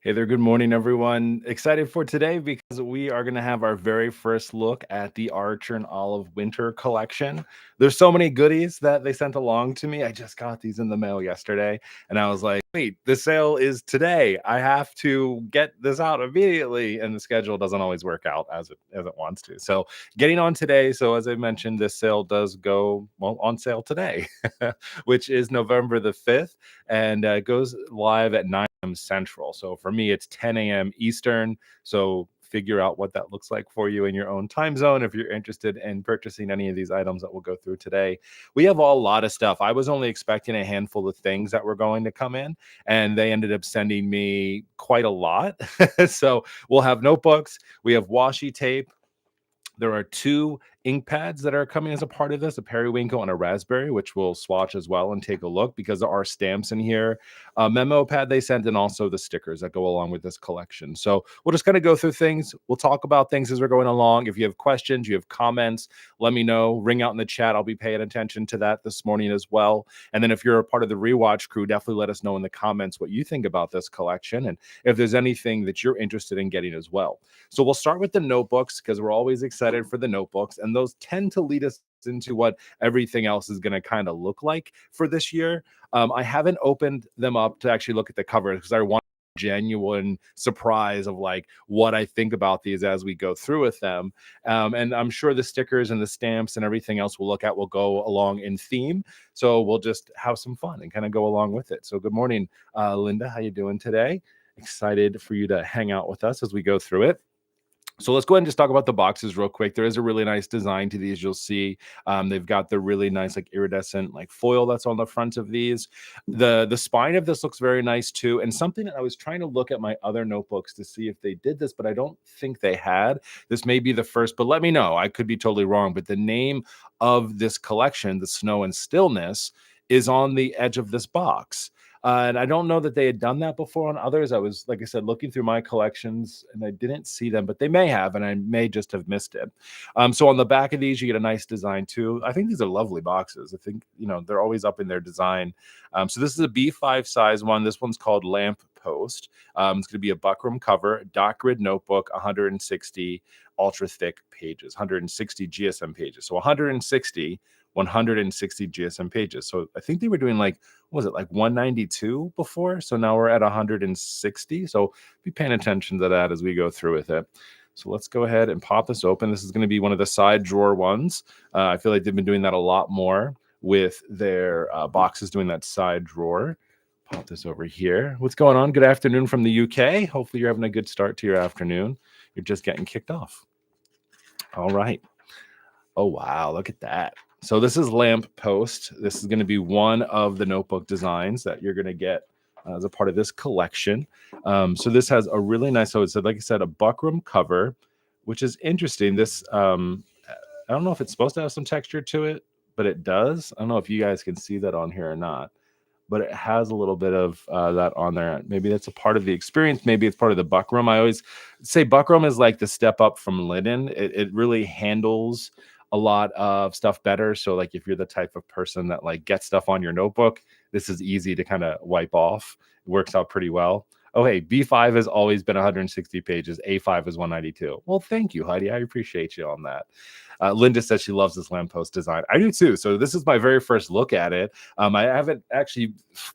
Hey there, good morning, everyone. Excited for today because we are going to have our very first look at the Archer and Olive Winter collection. There's so many goodies that they sent along to me. I just got these in the mail yesterday, and I was like, wait, the sale is today. I have to get this out immediately. And the schedule doesn't always work out as it wants to. So getting on today. So as I mentioned, this sale does go on sale today, which is November the 5th, and goes live at 9 Central. So for me, it's 10 a.m. Eastern. So figure out what that looks like for you in your own time zone if you're interested in purchasing any of these items that we'll go through today. We have a lot of stuff. I was only expecting a handful of things that were going to come in, and they ended up sending me quite a lot. So we'll have notebooks, we have washi tape. There are two ink pads that are coming as a part of this, a periwinkle and a raspberry, which we'll swatch as well and take a look because there are stamps in here, a memo pad they sent, and also the stickers that go along with this collection. So we'll just kind of go through things. We'll talk about things as we're going along. If you have questions, you have comments, let me know. Ring out in the chat. I'll be paying attention to that this morning as well. And then if you're a part of the rewatch crew, definitely let us know in the comments what you think about this collection and if there's anything that you're interested in getting as well. So we'll start with the notebooks because we're always excited for the notebooks, and those tend to lead us into what everything else is going to kind of look like for this year. I haven't opened them up to actually look at the covers because I want genuine surprise of like what I think about these as we go through with them. And I'm sure the stickers and the stamps and everything else we'll look at will go along in theme. So we'll just have some fun and kind of go along with it. So good morning, Linda. How you doing today? Excited for you to hang out with us as we go through it. So let's go ahead and just talk about the boxes real quick. There is a really nice design to these. You'll see they've got the really nice like iridescent like foil that's on the front of these. The spine of this looks very nice too. And something that I was trying to look at my other notebooks to see if they did this, but I don't think they had. This may be the first, but let me know. I could be totally wrong. But the name of this collection, the Snow and Stillness, is on the edge of this box. And I don't know that they had done that before on others. I was, like I said, looking through my collections and I didn't see them, but they may have, and I may just have missed it. So on the back of these, you get a nice design too. I think these are lovely boxes. I think, they're always up in their design. So this is a B5 size one. This one's called Lamp Post. It's going to be a buckram cover, dot grid notebook, 160 ultra thick pages, 160 GSM pages. So 160 GSM pages. So I think they were doing like, what was it, like 192 before? So now we're at 160. So be paying attention to that as we go through with it. So let's go ahead and pop this open. This is going to be one of the side drawer ones. I feel like they've been doing that a lot more with their boxes, doing that side drawer. Pop this over here. What's going on? Good afternoon from the UK. Hopefully you're having a good start to your afternoon. You're just getting kicked off. All right. Oh, wow. Look at that. So this is Lamp Post. This is going to be one of the notebook designs that you're going to get as a part of this collection. So this has a really nice, so it's like I said, a buckram cover, which is interesting. This, I don't know if it's supposed to have some texture to it, but it does. I don't know if you guys can see that on here or not, but it has a little bit of that on there. Maybe that's a part of the experience. Maybe it's part of the buckram. I always say buckram is like the step up from linen. It really handles a lot of stuff better. So like if you're the type of person that like gets stuff on your notebook, this is easy to kind of wipe off. It works out pretty well. Oh, hey, B5 has always been 160 pages. A5 is 192. Well, thank you, Heidi. I appreciate you on that. Linda says she loves this lamppost design. I do too. So this is my very first look at it. I haven't actually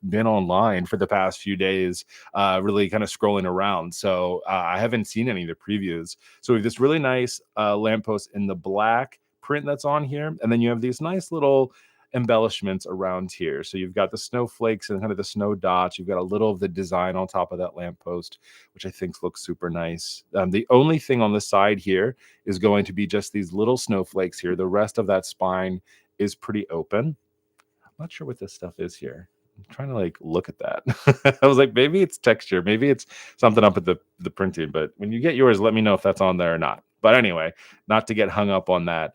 been online for the past few days, really kind of scrolling around. So I haven't seen any of the previews. So we have this really nice lamppost in the black print that's on here. And then you have these nice little embellishments around here. So you've got the snowflakes and kind of the snow dots. You've got a little of the design on top of that lamppost, which I think looks super nice. The only thing on the side here is going to be just these little snowflakes here. The rest of that spine is pretty open. I'm not sure what this stuff is here. I'm trying to like look at that. I was like, maybe it's texture, maybe it's something up at the printing. But when you get yours, let me know if that's on there or not. But anyway, not to get hung up on that.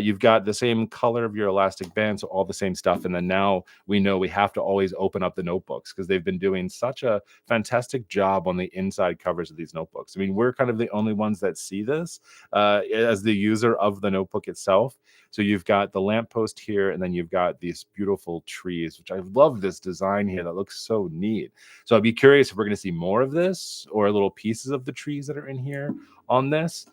You've got the same color of your elastic band, so all the same stuff. And then now we know we have to always open up the notebooks because they've been doing such a fantastic job on the inside covers of these notebooks. I mean, we're kind of the only ones that see this as the user of the notebook itself. So you've got the lamppost here, and then you've got these beautiful trees, which I love this design here. That looks so neat. So I'd be curious if we're going to see more of this or little pieces of the trees that are in here on this.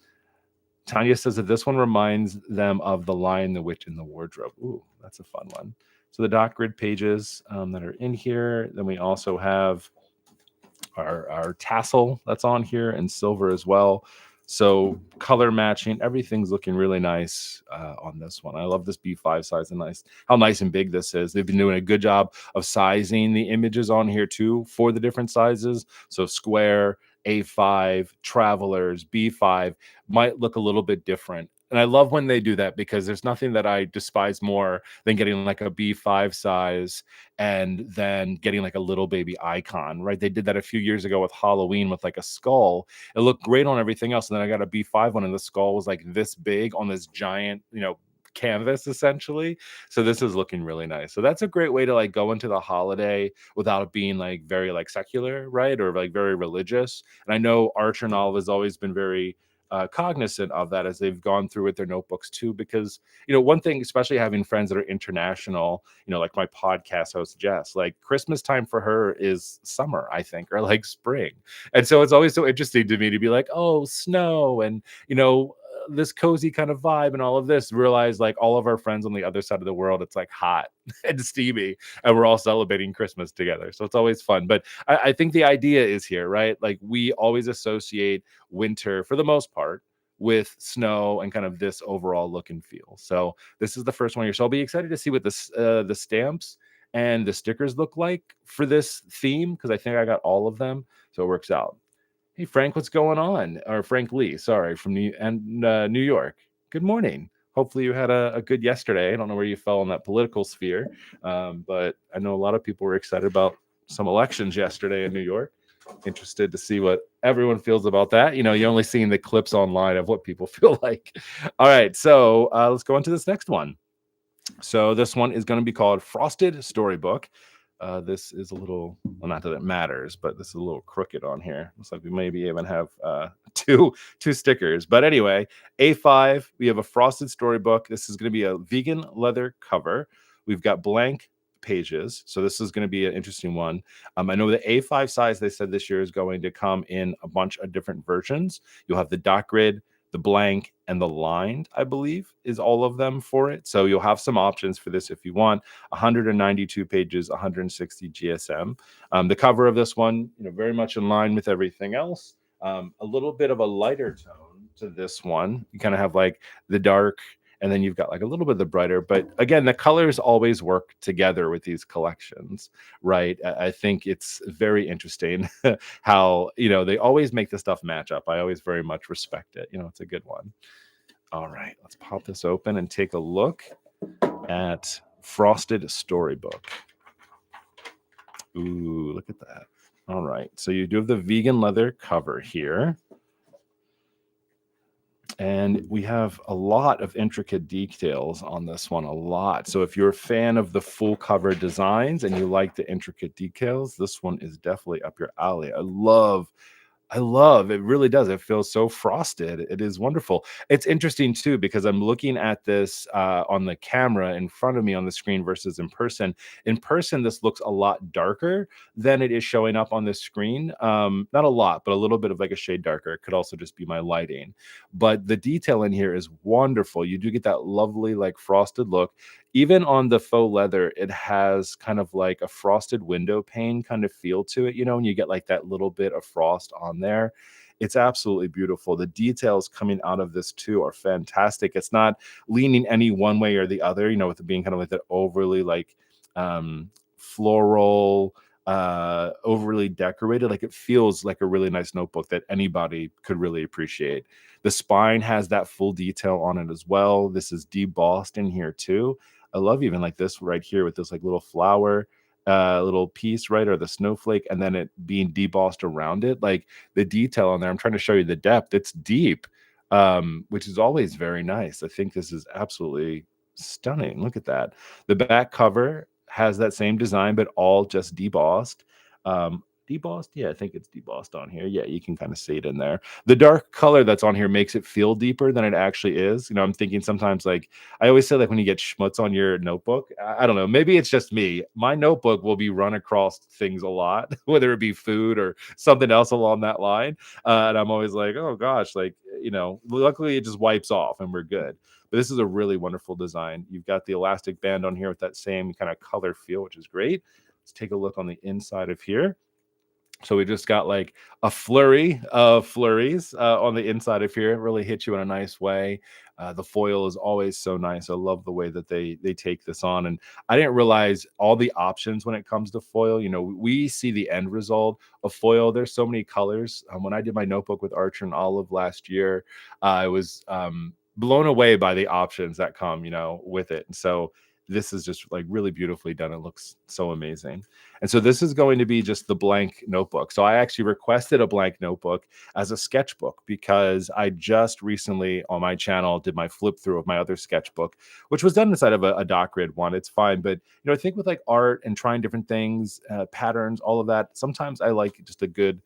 Tanya says that this one reminds them of The Lion, the Witch, and the Wardrobe. Ooh, that's a fun one. So the dot grid pages that are in here. Then we also have our tassel that's on here in silver as well. So color matching, everything's looking really nice on this one. I love this B5 size and how nice and big this is. They've been doing a good job of sizing the images on here too for the different sizes. So square, A5, travelers, B5 might look a little bit different. And I love when they do that because there's nothing that I despise more than getting like a B5 size and then getting like a little baby icon, right? They did that a few years ago with Halloween with like a skull. It looked great on everything else. And then I got a B5 one and the skull was like this big on this giant, canvas essentially. So this is looking really nice. So that's a great way to like go into the holiday without it being like very like secular, right? Or like very religious. And I know Archer and Olive has always been very cognizant of that as they've gone through with their notebooks too, because one thing, especially having friends that are international, like my podcast host Jess, like Christmas time for her is summer, I think, or like spring. And so it's always so interesting to me to be like, oh, snow and this cozy kind of vibe and all of this, realize like all of our friends on the other side of the world, it's like hot and steamy and we're all celebrating Christmas together. So it's always fun. But I think the idea is here, right? Like we always associate winter for the most part with snow and kind of this overall look and feel. So this is the first one here. So I'll be excited to see what the stamps and the stickers look like for this theme, because I think I got all of them. So it works out. Hey, Frank, what's going on? Or Frank Lee, sorry, from New York. Good morning. Hopefully you had a good yesterday. I don't know where you fell in that political sphere, but I know a lot of people were excited about some elections yesterday in New York. Interested to see what everyone feels about that. You're only seeing the clips online of what people feel like. All right, so let's go into this next one. So this one is going to be called Frosted Storybook. This is a little, well, not that it matters, but this is a little crooked on here. Looks like we maybe even have two stickers. But anyway, A5, we have a Frosted Storybook. This is going to be a vegan leather cover. We've got blank pages. So this is going to be an interesting one. I know the A5 size they said this year is going to come in a bunch of different versions. You'll have the dot grid, the blank, and the lined, I believe, is all of them for it. So you'll have some options for this if you want. 192 pages, 160 GSM. The cover of this one, very much in line with everything else. A little bit of a lighter tone to this one. You kind of have like the dark, and then you've got like a little bit of the brighter. But again, the colors always work together with these collections, right? I think it's very interesting how, they always make the stuff match up. I always very much respect it. It's a good one. All right, let's pop this open and take a look at Frosted Storybook. Ooh, look at that. All right, so you do have the vegan leather cover here. And we have a lot of intricate details on this one, a lot. So if you're a fan of the full cover designs and you like the intricate details, this one is definitely up your alley. I love it, really does. It feels so frosted. It is wonderful. It's interesting too, because I'm looking at this on the camera in front of me on the screen versus in person. In person, this looks a lot darker than it is showing up on the screen. Not a lot, but a little bit of like a shade darker. It could also just be my lighting. But the detail in here is wonderful. You do get that lovely like frosted look. Even on the faux leather, it has kind of like a frosted window pane kind of feel to it, and you get like that little bit of frost on there. It's absolutely beautiful. The details coming out of this too are fantastic. It's not leaning any one way or the other, with it being kind of like that overly like floral, overly decorated. Like it feels like a really nice notebook that anybody could really appreciate. The spine has that full detail on it as well. This is debossed in here too. I love even like this right here with this like little flower little piece, right, or the snowflake, and then it being debossed around it. Like the detail on there, I'm trying to show you the depth. It's deep. which is always very nice. I think this is absolutely stunning. Look at that. The back cover has that same design, but all just debossed. Debossed? Yeah, I think it's debossed on here. Yeah, you can kind of see it in there. The dark color that's on here makes it feel deeper than it actually is. I'm thinking sometimes, like, I always say, like, when you get schmutz on your notebook, I don't know, maybe it's just me. My notebook will be run across things a lot, whether it be food or something else along that line. And I'm always like, oh gosh, like, luckily it just wipes off and we're good. But this is a really wonderful design. You've got the elastic band on here with that same kind of color feel, which is great. Let's take a look on the inside of here. So we just got like a flurry of flurries on the inside of here. It really hits you in a nice way. The foil is always so nice. I love the way that they take this on. And I didn't realize all the options when it comes to foil. We see the end result of foil. There's so many colors. When I did my notebook with Archer and Olive last year, I was blown away by the options that come, with it. And so this is just like really beautifully done. It looks so amazing. And so this is going to be just the blank notebook. So I actually requested a blank notebook as a sketchbook because I just recently on my channel did my flip through of my other sketchbook, which was done inside of a dot grid one. It's fine. But, I think with like art and trying different things, patterns, all of that, sometimes I like just a good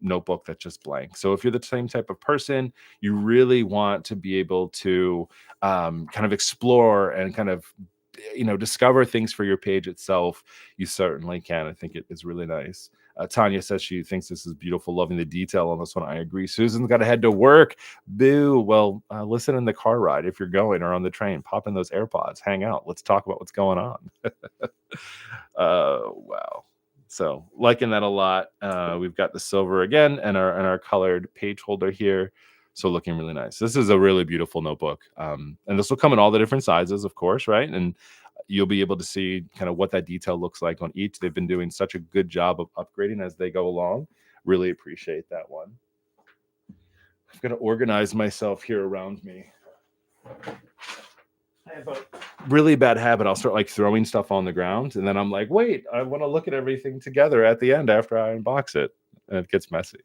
notebook that's just blank. So if you're the same type of person, you really want to be able to kind of explore and kind of discover things for your page itself. You certainly can. I think it is really nice. Tanya says she thinks this is beautiful, loving the detail on this one. I agree. Susan's got to head to work. Boo. Well, listen in the car ride if you're going, or on the train. Pop in those AirPods, hang out, let's talk about what's going on. Wow. So liking that a lot. We've got the silver again and our colored page holder here. So looking really nice. This is a really beautiful notebook. And this will come in all the different sizes, of course, right? And you'll be able to see kind of what that detail looks like on each. They've been doing such a good job of upgrading as they go along. Really appreciate that one. I'm going to organize myself here around me. I have a really bad habit. I'll start like throwing stuff on the ground, and then I'm like, wait, I want to look at everything together at the end after I unbox it. And it gets messy.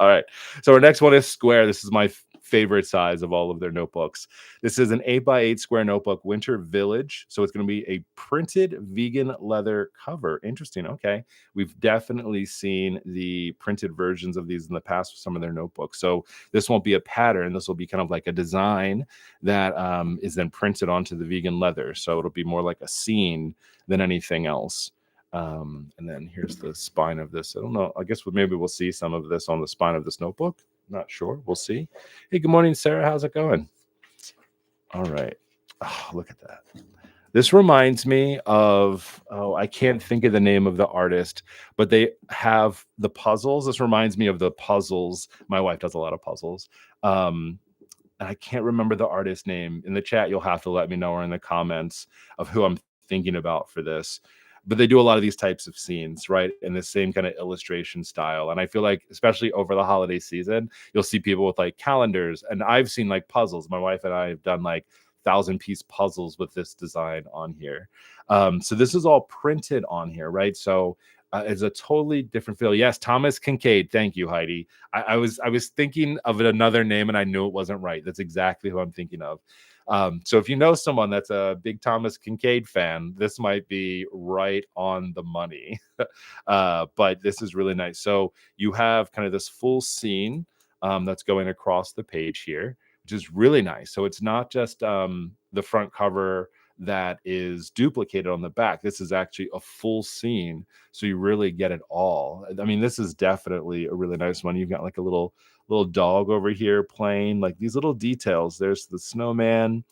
All right. So our next one is square. This is my favorite size of all of their notebooks. This is an 8x8 square notebook, Winter Village. So it's going to be a printed vegan leather cover. Interesting. Okay. We've definitely seen the printed versions of these in the past with some of their notebooks. So this won't be a pattern. This will be kind of like a design that is then printed onto the vegan leather. So it'll be more like a scene than anything else. And then here's the spine of this. I don't know. I guess maybe we'll see some of this on the spine of this notebook. Not sure. We'll see. Hey, good morning, Sarah. How's it going? All right. Oh, look at that. This reminds me of, I can't think of the name of the artist, but they have the puzzles. This reminds me of the puzzles. My wife does a lot of puzzles. And I can't remember the artist name. In the chat, you'll have to let me know, or in the comments, of who I'm thinking about for this. But they do a lot of these types of scenes, right, in the same kind of illustration style. And I feel like, especially over the holiday season, you'll see people with like calendars. And I've seen like puzzles. My wife and I have done like 1,000-piece puzzles with this design on here. So this is all printed on here, right? So it's a totally different feel. Yes, Thomas Kincaid. Thank you, Heidi. I was thinking of another name and I knew it wasn't right. That's exactly who I'm thinking of. So if you know someone that's a big Thomas Kincaid fan, this might be right on the money. But this is really nice. So you have kind of this full scene that's going across the page here, which is really nice. So it's not just the front cover that is duplicated on the back. This is actually a full scene, so you really get it all. I mean, this is definitely a really nice one. You've got like a little dog over here playing, like these little details. There's the snowman,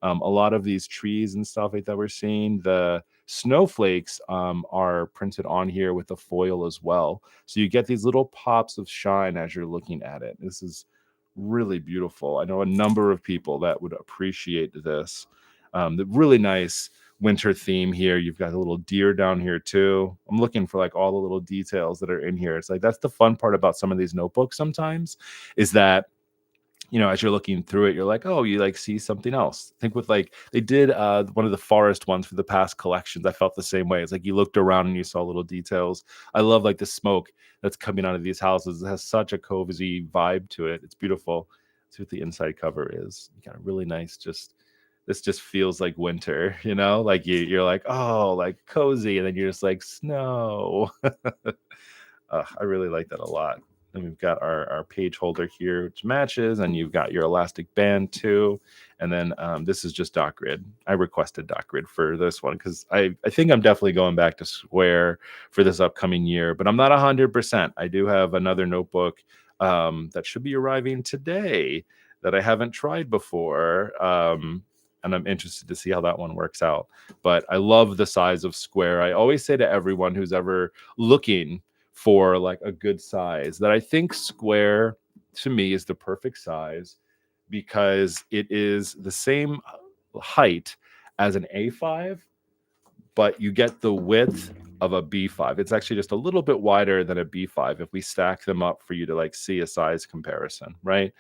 a lot of these trees and stuff like that we're seeing. The snowflakes are printed on here with the foil as well, so you get these little pops of shine as you're looking at it. This is really beautiful. I know a number of people that would appreciate this. The really nice winter theme here. You've got a little deer down here too. I'm looking for like all the little details that are in here. It's like, that's the fun part about some of these notebooks sometimes, is that, as you're looking through it, you're like, oh, you like see something else. I think with like, they did one of the forest ones for the past collections. I felt the same way. It's like you looked around and you saw little details. I love like the smoke that's coming out of these houses. It has such a cozy vibe to it. It's beautiful. See what the inside cover is. You got a really nice, just this just feels like winter, you know, like you're like, oh, like cozy, and then you're just like snow. I really like that a lot. And we've got our page holder here, which matches, and you've got your elastic band too. And then this is just dot grid. I requested dot grid for this one because I think I'm definitely going back to square for this upcoming year, but I'm not 100%. I do have another notebook that should be arriving today that I haven't tried before. And I'm interested to see how that one works out. But I love the size of square. I always say to everyone who's ever looking for like a good size that I think square to me is the perfect size because it is the same height as an A5, but you get the width of a B5. It's actually just a little bit wider than a B5 if we stack them up for you to like see a size comparison, right?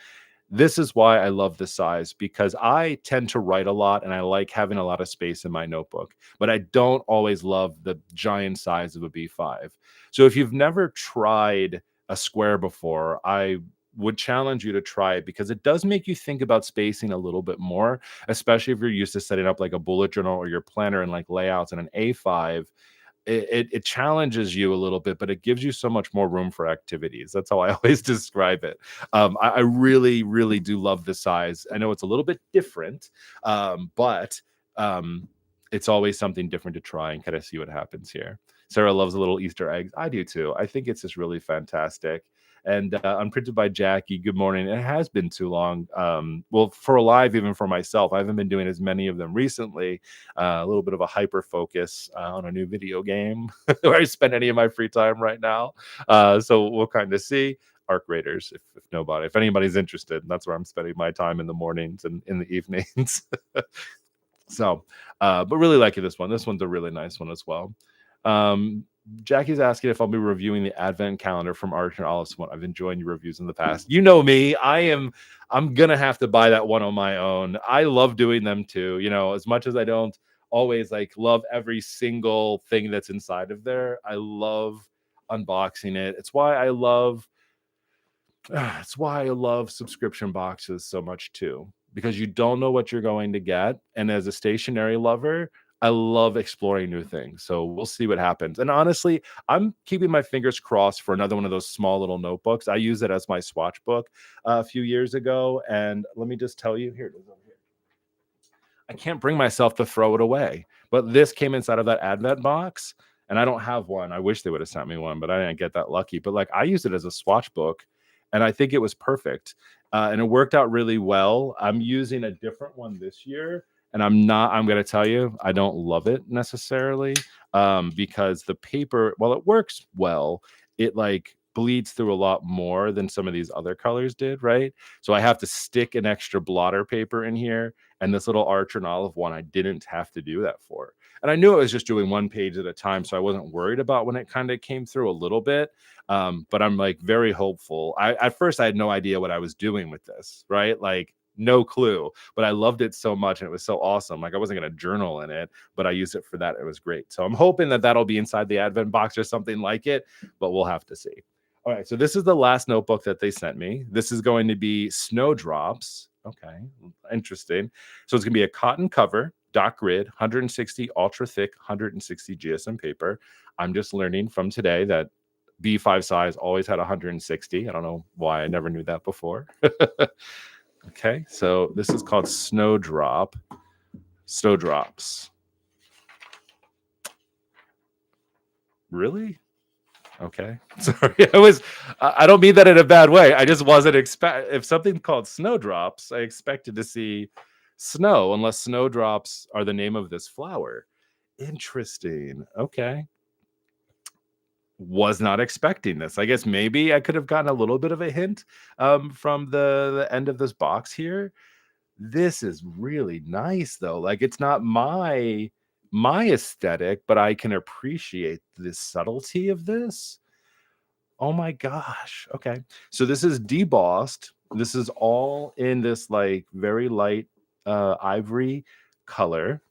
This is why I love the size because I tend to write a lot and I like having a lot of space in my notebook, but I don't always love the giant size of a B5. So if you've never tried a square before, I would challenge you to try it because it does make you think about spacing a little bit more, especially if you're used to setting up like a bullet journal or your planner and like layouts in an A5. It challenges you a little bit, but it gives you so much more room for activities. That's how I always describe it. I really, really do love the size. I know it's a little bit different, but it's always something different to try and kind of see what happens here. Sarah loves the little Easter eggs. I do too. I think it's just really fantastic. And unprinted by Jackie. Good morning. It has been too long. Well, for live, even for myself, I haven't been doing as many of them recently. A little bit of a hyper focus on a new video game where I spend any of my free time right now. So we'll kind of see. Arc Raiders, if anybody's interested, that's where I'm spending my time in the mornings and in the evenings. So, but really liking this one. This one's a really nice one as well. Um, Jackie's asking if I'll be reviewing the advent calendar from Arch and Olive's one. I've enjoyed your reviews in the past. You know me. I'm gonna have to buy that one on my own. I love doing them too. You know, as much as I don't always like love every single thing that's inside of there, I love unboxing it. It's why I love subscription boxes so much too, because you don't know what you're going to get. And as a stationery lover, I love exploring new things. So we'll see what happens. And honestly, I'm keeping my fingers crossed for another one of those small little notebooks. I used it as my swatch book a few years ago. And let me just tell you, here it is over here. I can't bring myself to throw it away. But this came inside of that Advent box, and I don't have one. I wish they would have sent me one, but I didn't get that lucky. But like I used it as a swatch book, and I think it was perfect. And it worked out really well. I'm using a different one this year, and I'm going to tell you, I don't love it necessarily because the paper, while it works well, it like bleeds through a lot more than some of these other colors did, right? So I have to stick an extra blotter paper in here, and this little Archer and Olive one, I didn't have to do that for. And I knew it was just doing one page at a time, so I wasn't worried about when it kind of came through a little bit. But I'm like very hopeful. At first I had no idea what I was doing with this, right? Like no clue, but I loved it so much and it was so awesome. Like I wasn't going to journal in it, but I used it for that. It was great. So I'm hoping that that'll be inside the Advent box or something like it, but we'll have to see. All right, so this is the last notebook that they sent me. This is going to be Snowdrops. Okay, interesting. So it's going to be a cotton cover, dot grid, 160 ultra thick, 160 GSM paper. I'm just learning from today that B5 size always had 160. I don't know why. I never knew that before. Okay, so this is called Snowdrops. Really? Okay. Sorry. I don't mean that in a bad way. I just wasn't if something called Snowdrops, I expected to see snow unless snowdrops are the name of this flower. Interesting. Okay. Was not expecting this. I guess maybe I could have gotten a little bit of a hint from the end of this box here. This is really nice though. Like it's not my aesthetic, but I can appreciate the subtlety of this. Oh my gosh. Okay. So this is debossed. This is all in this like very light ivory color.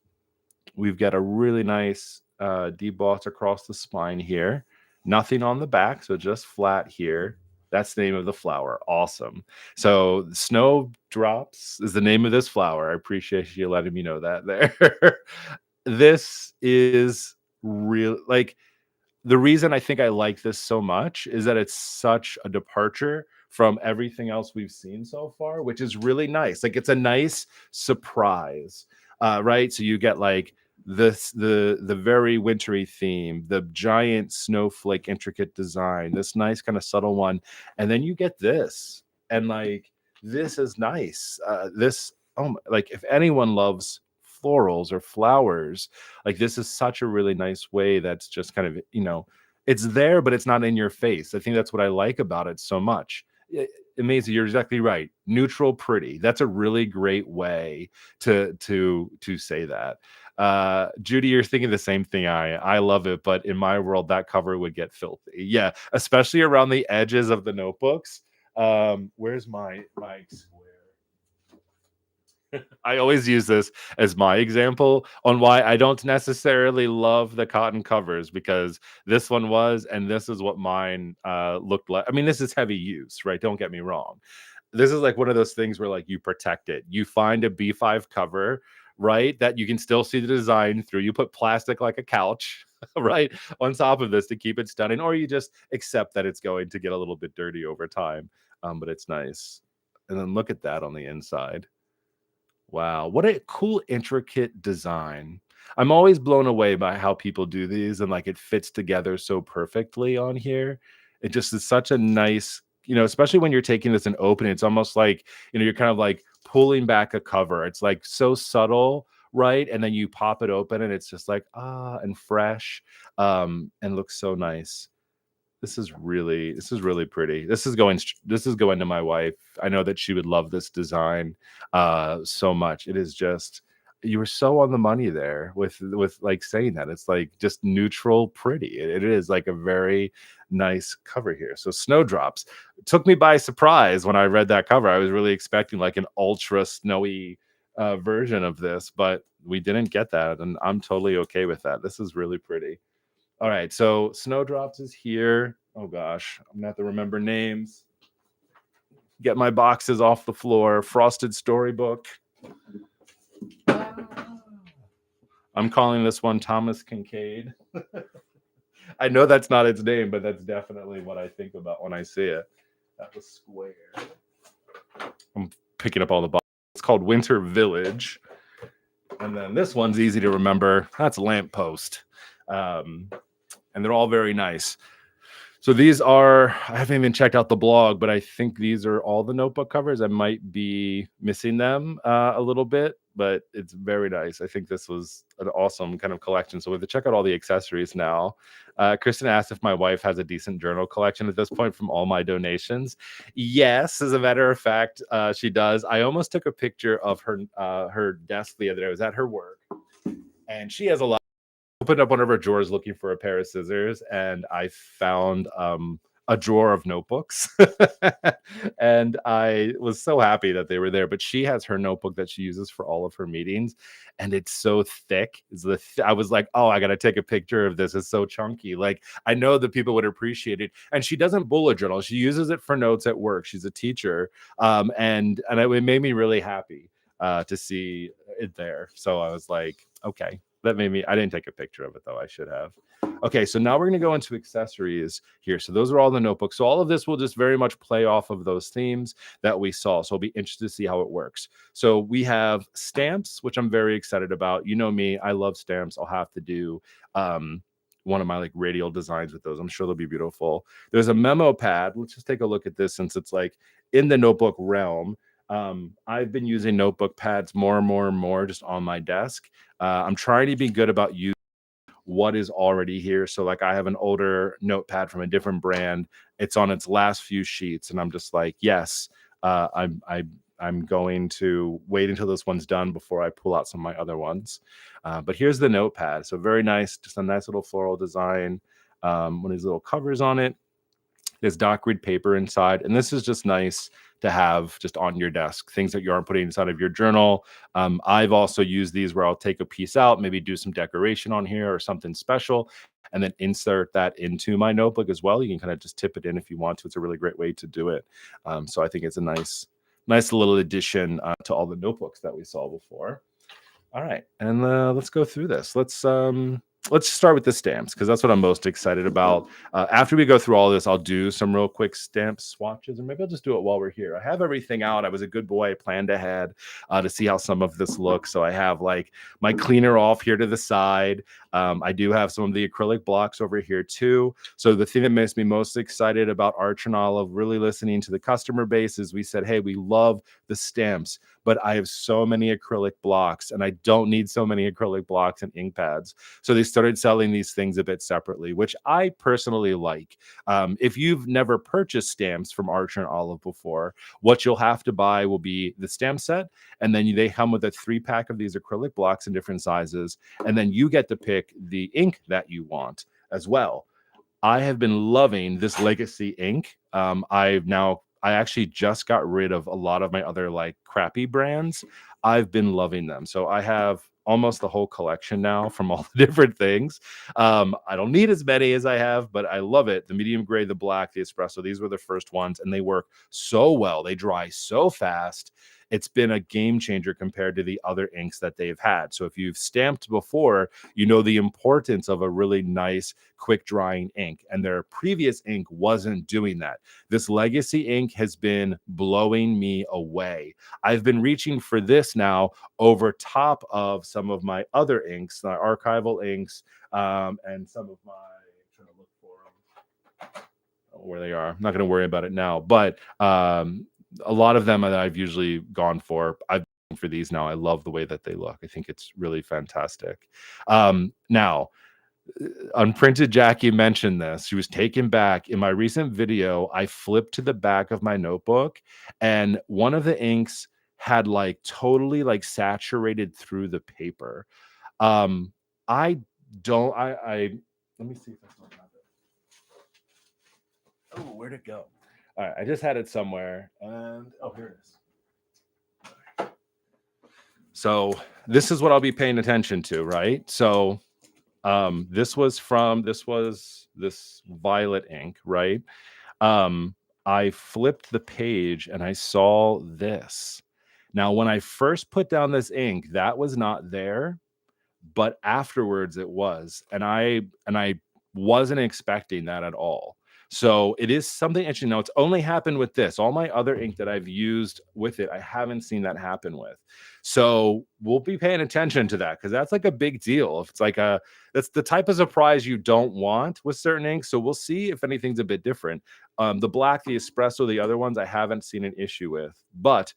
We've got a really nice deboss across the spine here. Nothing on the back, so just flat here. That's the name of the flower. Awesome. So snowdrops is the name of this flower. I appreciate you letting me know that there. This is real like the reason I think I like this so much is that it's such a departure from everything else we've seen so far, which is really nice. Like it's a nice surprise, right? So you get like the very wintry theme, the giant snowflake intricate design, this nice kind of subtle one, and then you get this, and like this is nice. This like if anyone loves florals or flowers, like this is such a really nice way that's just kind of, it's there, but it's not in your face. I think that's what I like about it so much. Amazing, you're exactly right. Neutral, pretty. That's a really great way to say that. Judy, you're thinking the same thing. I love it, but in my world, that cover would get filthy. Yeah, especially around the edges of the notebooks. Where's my square? I always use this as my example on why I don't necessarily love the cotton covers, because this one was, and this is what mine looked like. I mean, this is heavy use, right? Don't get me wrong. This is like one of those things where like you protect it. You find a B5 cover, right? That you can still see the design through. You put plastic like a couch, right? On top of this to keep it stunning, or you just accept that it's going to get a little bit dirty over time. But it's nice. And then look at that on the inside. Wow, what a cool, intricate design. I'm always blown away by how people do these and like it fits together so perfectly on here. It just is such a nice, especially when you're taking this and opening, it's almost like, you're kind of like pulling back a cover. It's like so subtle, right? And then you pop it open and it's just like, and fresh, and looks so nice. This is really pretty. This is going to my wife. I know that she would love this design so much. It is just, you were so on the money there with like saying that. It's like just neutral pretty. It is like a very nice cover here. So snowdrops took me by surprise when I read that cover. I was really expecting like an ultra snowy version of this, but we didn't get that, and I'm totally okay with that. This is really pretty. All right, so Snowdrops is here. Oh gosh, I'm gonna have to remember names. Get my boxes off the floor. Frosted Storybook. I'm calling this one Thomas Kincaid. I know that's not its name, but that's definitely what I think about when I see it. That was square. I'm picking up all the boxes. It's called Winter Village. And then this one's easy to remember. That's Lamppost. And they're all very nice. So these are, I haven't even checked out the blog, but I think these are all the notebook covers. I might be missing them a little bit, but it's very nice. I think this was an awesome kind of collection. So we have to check out all the accessories now. Kristen asked if my wife has a decent journal collection at this point from all my donations. Yes, as a matter of fact, she does. I almost took a picture of her desk the other day. I was at her work, and she has a lot. Opened up one of her drawers looking for a pair of scissors, and I found a drawer of notebooks. And I was so happy that they were there. But she has her notebook that she uses for all of her meetings, and it's so thick. I was like, oh, I got to take a picture of this. It's so chunky. Like, I know that people would appreciate it. And she doesn't bullet journal. She uses it for notes at work. She's a teacher, and it made me really happy to see it there. So I was like, okay. That made me, I didn't take a picture of it though. I should have. Okay, so now we're going to go into accessories here. So those are all the notebooks. So all of this will just very much play off of those themes that we saw. So I'll be interested to see how it works. So we have stamps, which I'm very excited about. You know me, I love stamps. I'll have to do one of my like radial designs with those. I'm sure they'll be beautiful. There's a memo pad. Let's just take a look at this since it's like in the notebook realm. I've been using notebook pads more and more and more just on my desk. I'm trying to be good about using what is already here. So like I have an older notepad from a different brand. It's on its last few sheets, and I'm just like, yes, I'm going to wait until this one's done before I pull out some of my other ones. But here's the notepad. So very nice, just a nice little floral design. One of these little covers on it. There's doc grid paper inside, and this is just nice to have just on your desk, things that you aren't putting inside of your journal. I've also used these where I'll take a piece out, maybe do some decoration on here or something special, and then insert that into my notebook as well. You can kind of just tip it in if you want to. It's a really great way to do it. So I think it's a nice little addition to all the notebooks that we saw before. All right, and let's go through this. Let's start with the stamps because that's what I'm most excited about. After we go through all this, I'll do some real quick stamp swatches, or maybe I'll just do it while we're here. I have everything out. I was a good boy. I planned ahead to see how some of this looks. So I have like my cleaner off here to the side. I do have some of the acrylic blocks over here too. So the thing that makes me most excited about Archer and Olive, really listening to the customer base, is we said, hey, we love the stamps, but I have so many acrylic blocks and I don't need so many acrylic blocks and ink pads. So they started selling these things a bit separately, which I personally like. If you've never purchased stamps from Archer and Olive before, what you'll have to buy will be the stamp set, and then they come with a 3-pack of these acrylic blocks in different sizes, and then you get to pick the ink that you want as well. I have been loving this Legacy ink. I actually just got rid of a lot of my other like crappy brands. I've been loving them. So I have almost the whole collection now from all the different things. I don't need as many as I have, but I love it. The medium gray, the black, the espresso, these were the first ones, and they work so well. They dry so fast. It's been a game changer compared to the other inks that they've had. So if you've stamped before, you know the importance of a really nice, quick drying ink. And their previous ink wasn't doing that. This Legacy ink has been blowing me away. I've been reaching for this now over top of some of my other inks, the archival inks, and some of my, I'm trying to look for them where they are. I'm not going to worry about it now, but a lot of them that I've usually gone for, I've gone for these now. I love the way that they look. I think it's really fantastic. Now, Unprinted Jackie mentioned this. She was taken back. In my recent video, I flipped to the back of my notebook, and one of the inks had like totally like saturated through the paper. I don't, I let me see if I still have it. Oh, where'd it go? All right, I just had it somewhere, and oh, here it is. So this is what I'll be paying attention to, right? So this was this violet ink, right? I flipped the page and I saw this. Now, when I first put down this ink, that was not there, but afterwards it was, and I wasn't expecting that at all. So it is something interesting. Now, it's only happened with this. All my other ink that I've used with it, I haven't seen that happen with. So we'll be paying attention to that because that's like a big deal. If it's like that's the type of surprise you don't want with certain inks. So we'll see if anything's a bit different. The black, the espresso, the other ones I haven't seen an issue with, but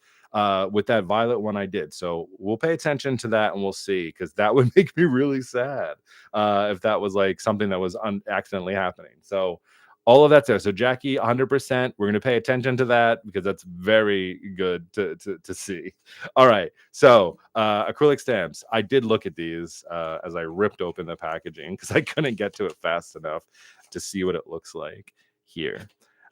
with that violet one I did. So we'll pay attention to that and we'll see, because that would make me really sad if that was like something that was accidentally happening. So all of that's there. So Jackie, 100%. We're going to pay attention to that because that's very good to see. All right. So acrylic stamps. I did look at these as I ripped open the packaging because I couldn't get to it fast enough to see what it looks like here.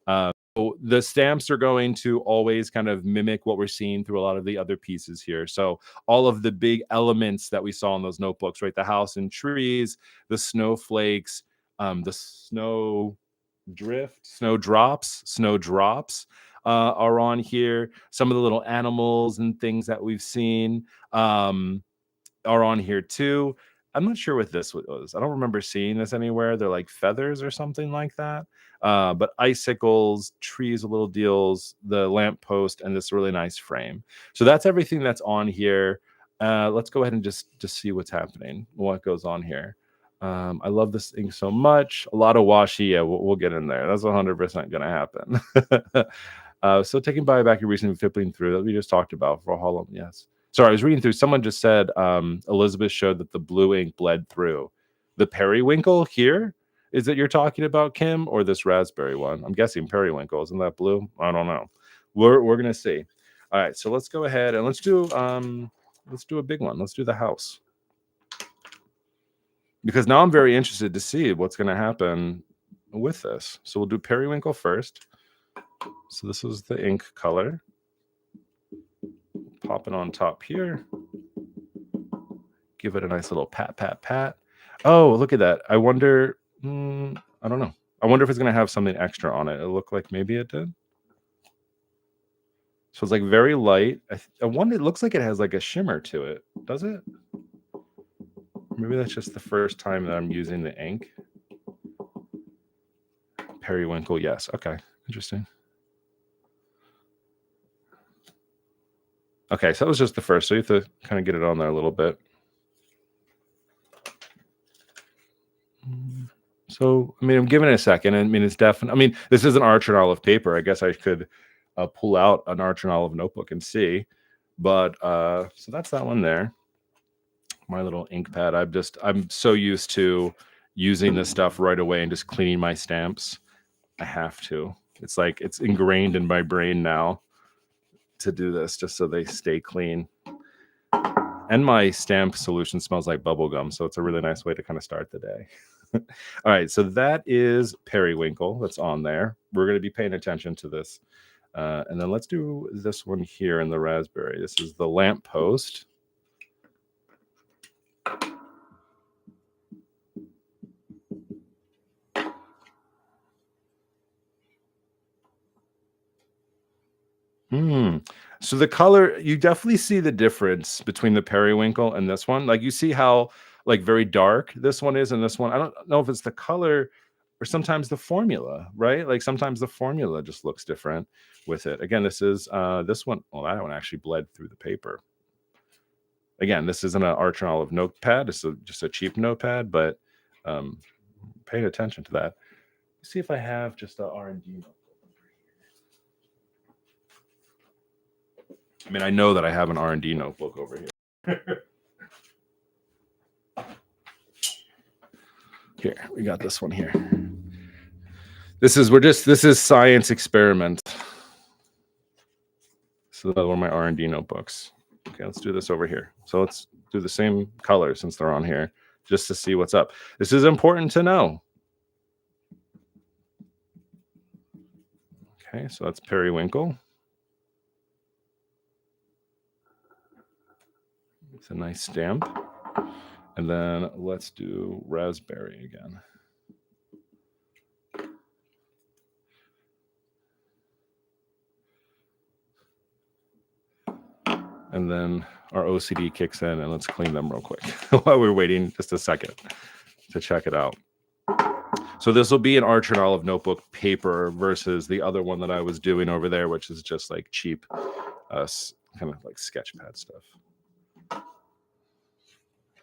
So the stamps are going to always kind of mimic what we're seeing through a lot of the other pieces here. So all of the big elements that we saw in those notebooks, right? The house and trees, the snowflakes, the snow drift, snow drops are on here. Some of the little animals and things that we've seen are on here too. I'm not sure what this was. I don't remember seeing this anywhere. They're like feathers or something like that. But icicles, trees, little deals, the lamppost, and this really nice frame. So that's everything that's on here. Let's go ahead and just see what's happening, what goes on here. I love this ink so much. A lot of washi. Yeah, we'll get in there. That's 100% going to happen. So taking back your recent flipping through that we just talked about for Hollow. Yes. Sorry, I was reading through. Someone just said Elizabeth showed that the blue ink bled through. The periwinkle here? Is it you're talking about, Kim, or this raspberry one? I'm guessing periwinkle. Isn't that blue? I don't know. We're gonna see. All right, so let's go ahead and let's do a big one. Let's do the house. Because now I'm very interested to see what's gonna happen with this. So we'll do periwinkle first. So this is the ink color. Pop it on top here. Give it a nice little pat, pat, pat. Oh, look at that. I wonder, I don't know. I wonder if it's going to have something extra on it. It looked like maybe it did. So it's like very light. I wonder, it looks like it has like a shimmer to it. Does it? Maybe that's just the first time that I'm using the ink. Periwinkle, yes. Okay, interesting. Okay, so that was just the first. So you have to kind of get it on there a little bit. So, I mean, I'm giving it a second. I mean, it's definitely, I mean, this is an Arch and Olive paper. I guess I could pull out an Arch and Olive notebook and see. But so that's that one there. My little ink pad. I'm so used to using this stuff right away and just cleaning my stamps. I have to. It's like it's ingrained in my brain now to do this just so they stay clean. And my stamp solution smells like bubble gum, so it's a really nice way to kind of start the day. All right, so that is periwinkle that's on there. We're going to be paying attention to this. And then let's do this one here in the raspberry. This is the lamppost. So the color, you definitely see the difference between the periwinkle and this one. Like you see how like very dark this one is and this one. I don't know if it's the color or sometimes the formula, right? Like sometimes the formula just looks different with it. Again, this is this one. Well, that one actually bled through the paper. Again, this isn't an Arch and Olive notepad. It's just a cheap notepad, but paying attention to that. Let's see if I have just a R&D notebook. I mean, I know that I have an R&D notebook over here. Here, we got this one here. This is science experiment. So another one of my R&D notebooks. Okay, let's do this over here. So let's do the same color since they're on here, just to see what's up. This is important to know. Okay, so that's periwinkle. It's a nice stamp. And then let's do raspberry again. And then our OCD kicks in, and let's clean them real quick while we're waiting just a second to check it out. So this will be an Arch and Olive notebook paper versus the other one that I was doing over there, which is just like cheap, kind of like sketch pad stuff.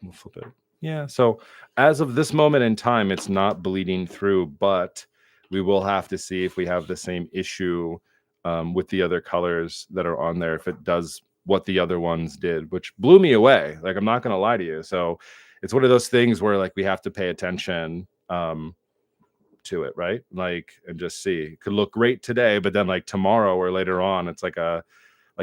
We'll flip it. Yeah. So as of this moment in time, it's not bleeding through, but we will have to see if we have the same issue with the other colors that are on there, if it does what the other ones did, which blew me away. Like, I'm not going to lie to you. So it's one of those things where like we have to pay attention to it, right? Like, and just see. It could look great today, but then like tomorrow or later on, it's like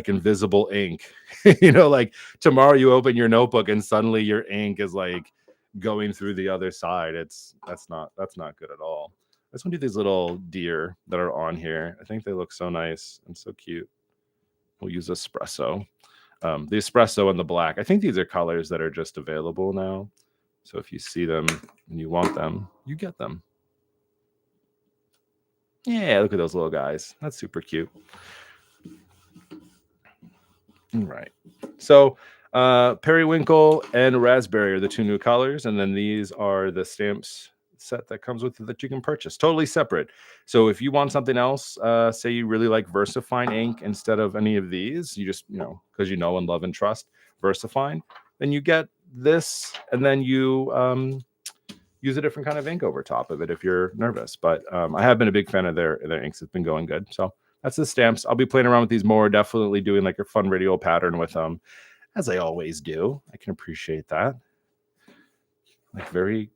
invisible ink. You know, like tomorrow you open your notebook and suddenly your ink is like going through the other side. That's not good at all. I just want to do these little deer that are on here. I think they look so nice and so cute. We'll use espresso. The espresso and the black. I think these are colors that are just available now. So if you see them and you want them, you get them. Yeah, look at those little guys. That's super cute. All right. So periwinkle and raspberry are the two new colors, and then these are the stamps set that comes with it that you can purchase totally separate. So if you want something else, say you really like VersaFine ink instead of any of these, you just, you know, because you know and love and trust VersaFine, then you get this, and then you use a different kind of ink over top of it if you're nervous. But I have been a big fan of their inks. It's been going good. So that's the stamps. I'll be playing around with these more, definitely doing like a fun radial pattern with them, as I always do. I can appreciate that. Like, very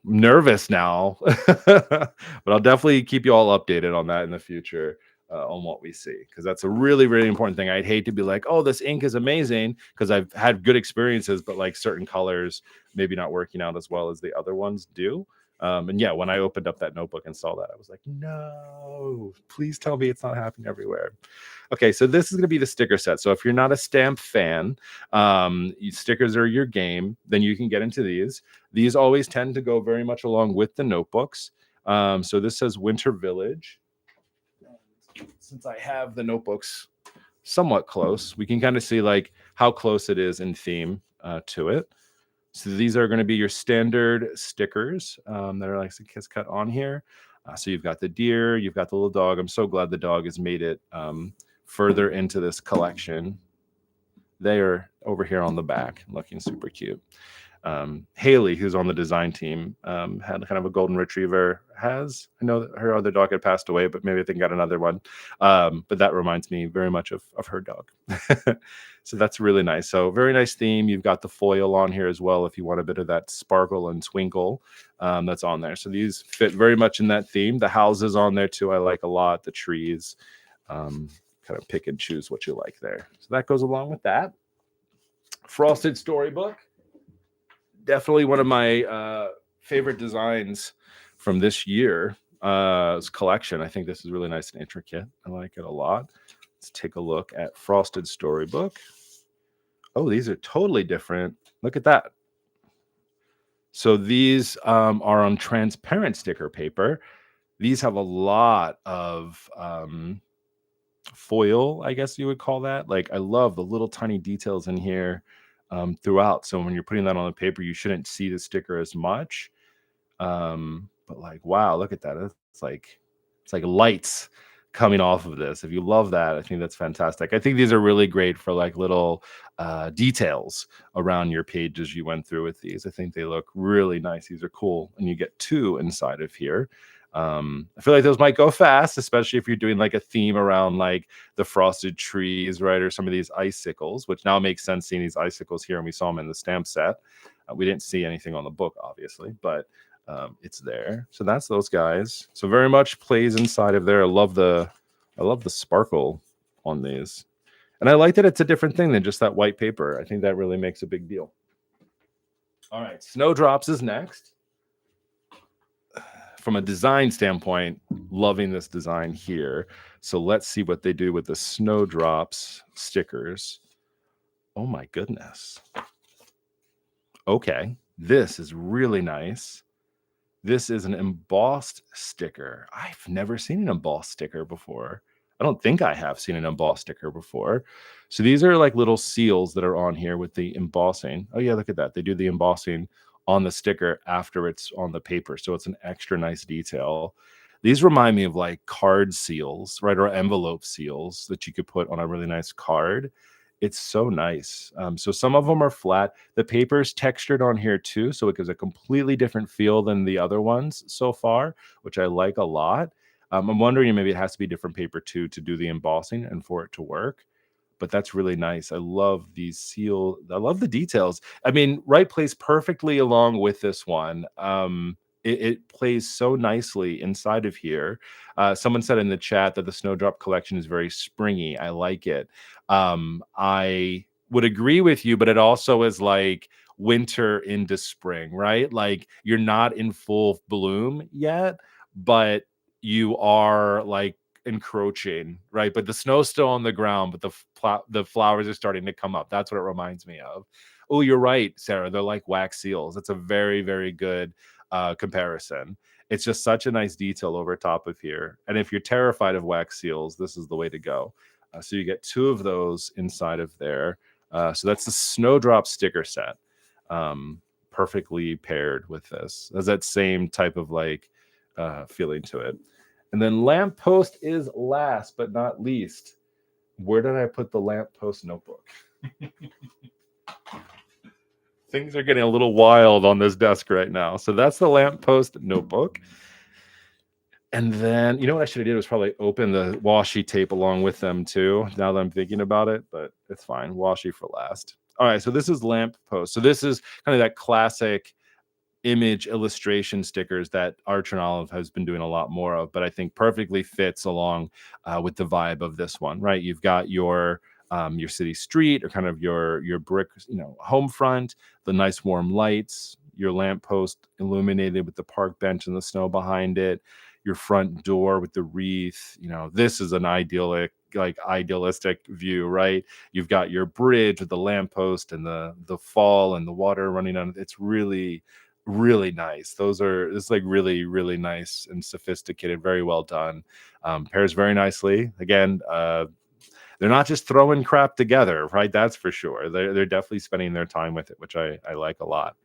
nervous now, but I'll definitely keep you all updated on that in the future, on what we see, because that's a really, really important thing. I'd hate to be like, oh, this ink is amazing, because I've had good experiences, but like certain colors maybe not working out as well as the other ones do. And yeah, when I opened up that notebook and saw that, I was like, no, please tell me it's not happening everywhere. Okay, so this is going to be the sticker set. So if you're not a stamp fan, stickers are your game, then you can get into these. These always tend to go very much along with the notebooks. So this says Winter Village. Since I have the notebooks somewhat close, we can kind of see like how close it is in theme to it. So these are going to be your standard stickers that are like a kiss cut on here. So you've got the deer, you've got the little dog. I'm so glad the dog has made it further into this collection. They are over here on the back, looking super cute. Haley, who's on the design team, had kind of a golden retriever. I know that her other dog had passed away, but maybe they got another one. But that reminds me very much of her dog. So that's really nice. So very nice theme. You've got the foil on here as well if you want a bit of that sparkle and twinkle that's on there. So these fit very much in that theme. The houses on there too, I like a lot. The trees, kind of pick and choose what you like there. So that goes along with that. Frosted Storybook. Definitely one of my favorite designs from this year's collection. I think this is really nice and intricate. I like it a lot. Let's take a look at Frosted Storybook. Oh, these are totally different. Look at that. So these are on transparent sticker paper. These have a lot of foil, I guess you would call that. Like, I love the little tiny details in here throughout. So when you're putting that on the paper, you shouldn't see the sticker as much. But like, wow, look at that. It's like lights coming off of this. If you love that, I think that's fantastic. I think these are really great for like little details around your pages you went through with these. I think they look really nice. These are cool. And you get two inside of here. I feel like those might go fast, especially if you're doing like a theme around like the frosted trees, right? Or some of these icicles, which now makes sense seeing these icicles here. And we saw them in the stamp set. We didn't see anything on the book, obviously, but it's there. So that's those guys. So very much plays inside of there. I love the sparkle on these. And I like that it's a different thing than just that white paper. I think that really makes a big deal. All right, Snowdrops is next. From a design standpoint, loving this design here. So let's see what they do with the Snowdrops stickers. Oh my goodness. Okay, this is really nice. This is an embossed sticker. I've never seen an embossed sticker before. I don't think I have seen an embossed sticker before. So these are like little seals that are on here with the embossing. Oh yeah, look at that. They do the embossing on the sticker after it's on the paper. So it's an extra nice detail. These remind me of like card seals, right? Or envelope seals that you could put on a really nice card. It's so nice. So some of them are flat. The paper is textured on here too, so it gives a completely different feel than the other ones so far, which I like a lot. I'm wondering maybe it has to be different paper too to do the embossing and for it to work. But that's really nice. I love these seal. I love the details. I mean, right plays perfectly along with this one. It plays so nicely inside of here. Someone said in the chat that the Snowdrop collection is very springy. I like it. I would agree with you, but it also is like winter into spring, right? Like you're not in full bloom yet, but you are like encroaching, right? But the snow's still on the ground, but the flowers are starting to come up. That's what it reminds me of. Oh, you're right, Sarah. They're like wax seals. That's a very, very good comparison. It's just such a nice detail over top of here. And if you're terrified of wax seals, this is the way to go. So you get two of those inside of there. So that's the Snowdrop sticker set. Perfectly paired with this. Has that same type of like feeling to it. And then Lamppost is last but not least. Where did I put the Lamppost notebook? Things are getting a little wild on this desk right now. So that's the Lamppost notebook. And then, you know what I should have did was probably open the washi tape along with them too, now that I'm thinking about it, but it's fine. Washi for last. All right, so this is Lamppost. So this is kind of that classic image illustration stickers that Arch and Olive has been doing a lot more of, but I think perfectly fits along with the vibe of this one, right? You've got your city street or kind of your brick, home front, the nice warm lights. your lamppost illuminated with the park bench and the snow behind it, your front door with the wreath. This is an idealistic view, right? You've got your bridge with the lamppost and the fall and the water running on it. It's really, really nice. It's like really, really nice and sophisticated, very well done. Pairs very nicely. Again, they're not just throwing crap together, right? That's for sure. They're definitely spending their time with it, which I like a lot.